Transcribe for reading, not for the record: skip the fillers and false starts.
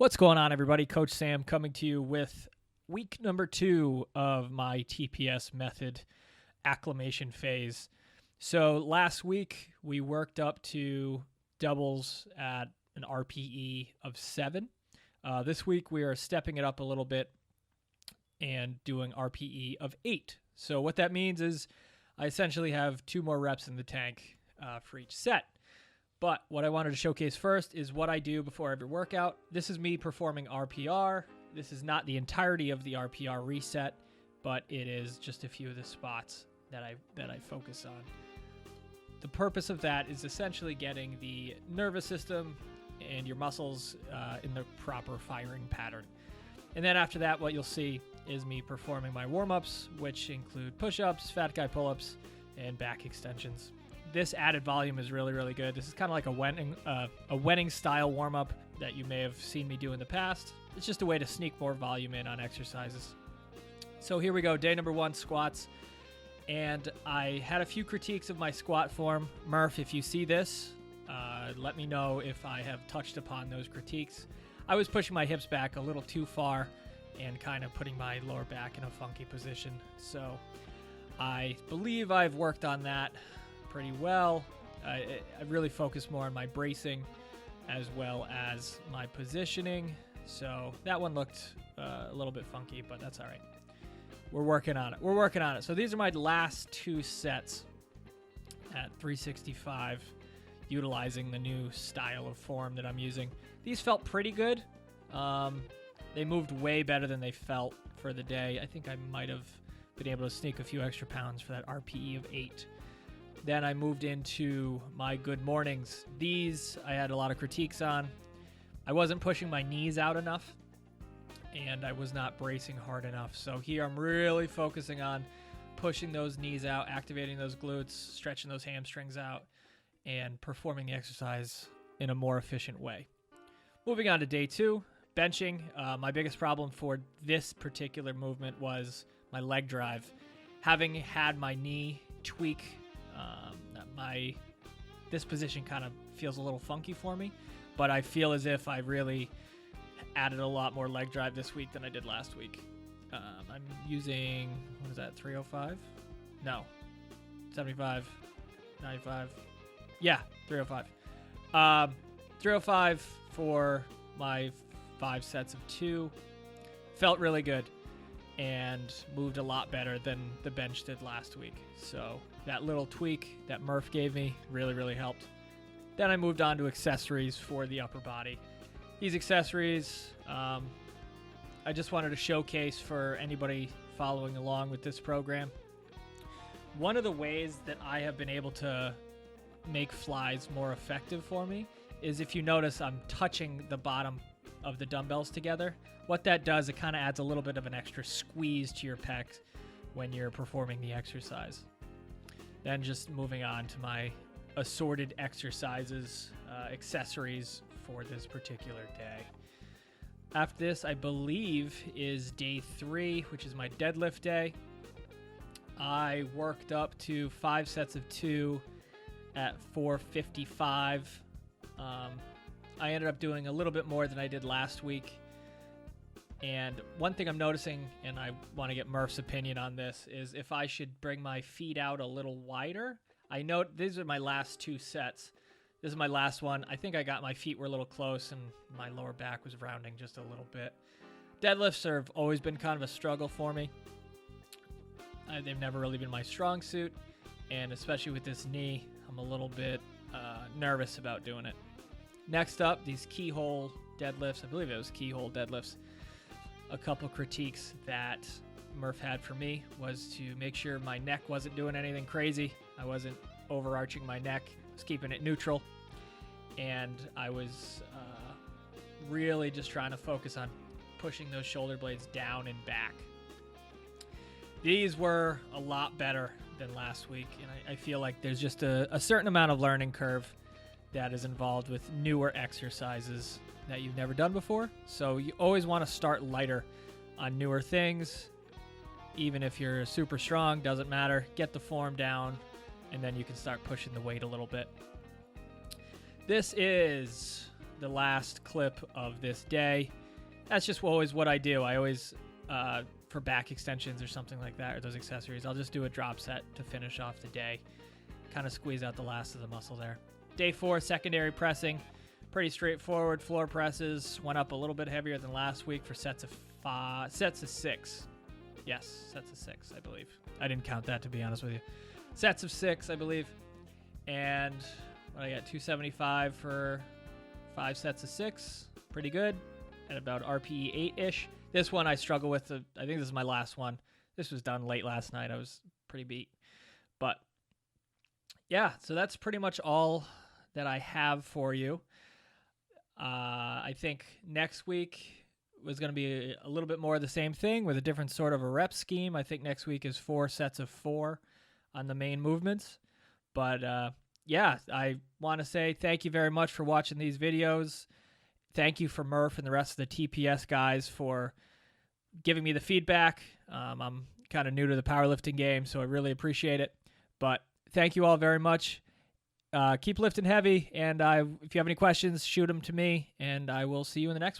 What's going on, everybody? Coach Sam coming to you with week number 2 of my TPS method acclimation phase. So last week we worked up to doubles at an RPE of 7. This week we are stepping it up a little bit and doing RPE of 8. So what that means is I essentially have 2 more reps in the tank for each set. But what I wanted to showcase first is what I do before every workout. This is me performing RPR. This is not the entirety of the RPR reset, but it is just a few of the spots that I focus on. The purpose of that is essentially getting the nervous system and your muscles in the proper firing pattern. And then after that, what you'll see is me performing my warm-ups, which include push-ups, fat guy pull-ups, and back extensions. This added volume is really, really good. This is kind of like a Wenning style warm-up that you may have seen me do in the past. It's just a way to sneak more volume in on exercises. So here we go, day number 1, squats. And I had a few critiques of my squat form. Murph, if you see this, let me know if I have touched upon those critiques. I was pushing my hips back a little too far and kind of putting my lower back in a funky position. So I believe I've worked on that pretty well. I really focus more on my bracing as well as my positioning. So that one looked a little bit funky, but that's all right. We're working on it. So these are my last 2 sets at 365, utilizing the new style of form that I'm using. These felt pretty good. They moved way better than they felt for the day. I think I might have been able to sneak a few extra pounds for that RPE of 8. Then I moved into my good mornings. These I had a lot of critiques on. I wasn't pushing my knees out enough, and I was not bracing hard enough. So here I'm really focusing on pushing those knees out, activating those glutes, stretching those hamstrings out, and performing the exercise in a more efficient way. Moving on to day 2, benching. My biggest problem for this particular movement was my leg drive. Having had my knee tweak, this position kind of feels a little funky for me, but I feel as if I really added a lot more leg drive this week than I did last week. I'm using, what is that, 305? No, 75, 95. Yeah, 305. 305 for my 5 sets of 2. Felt really good and moved a lot better than the bench did last week. So that little tweak that Murph gave me really, really helped. Then I moved on to accessories for the upper body. These accessories, I just wanted to showcase for anybody following along with this program. One of the ways that I have been able to make flies more effective for me is if you notice I'm touching the bottom of the dumbbells together. What that does, it kind of adds a little bit of an extra squeeze to your pecs when you're performing the exercise. Then just moving on to my assorted exercises, accessories for this particular day. After this, I believe, is day 3, which is my deadlift day. I worked up to 5 sets of 2 at 455. I ended up doing a little bit more than I did last week. And one thing I'm noticing, and I want to get Murph's opinion on this, is if I should bring my feet out a little wider. I know these are my last 2 sets. This is my last one. I think my feet were a little close and my lower back was rounding just a little bit. Deadlifts have always been kind of a struggle for me. They've never really been my strong suit. And especially with this knee, I'm a little bit nervous about doing it. Next up, these keyhole deadlifts. I believe it was keyhole deadlifts. A couple critiques that Murph had for me was to make sure my neck wasn't doing anything crazy. I wasn't overarching my neck. I was keeping it neutral. And I was really just trying to focus on pushing those shoulder blades down and back. These were a lot better than last week. And I feel like there's just a certain amount of learning curve that is involved with newer exercises that you've never done before. So you always want to start lighter on newer things. Even if you're super strong, doesn't matter. Get the form down, and then you can start pushing the weight a little bit. This is the last clip of this day. That's just always what I do. I always, for back extensions or something like that, or those accessories, I'll just do a drop set to finish off the day. Kind of squeeze out the last of the muscle there. Day 4, secondary pressing. Pretty straightforward. Floor presses went up a little bit heavier than last week for sets of 6. Yes, sets of 6, I believe. I didn't count that, to be honest with you. Sets of 6, I believe. And what I got, 275 for 5 sets of 6. Pretty good. At about RPE 8-ish. This one I struggle with. I think this is my last one. This was done late last night. I was pretty beat. But yeah, so that's pretty much all that I have for you. I think next week was going to be a little bit more of the same thing with a different sort of a rep scheme. I think next week is 4 sets of 4 on the main movements. But yeah, I want to say thank you very much for watching these videos. Thank you for Murph and the rest of the TPS guys for giving me the feedback. I'm kind of new to the powerlifting game, so I really appreciate it. But thank you all very much. Keep lifting heavy, and if you have any questions, shoot them to me, and I will see you in the next one.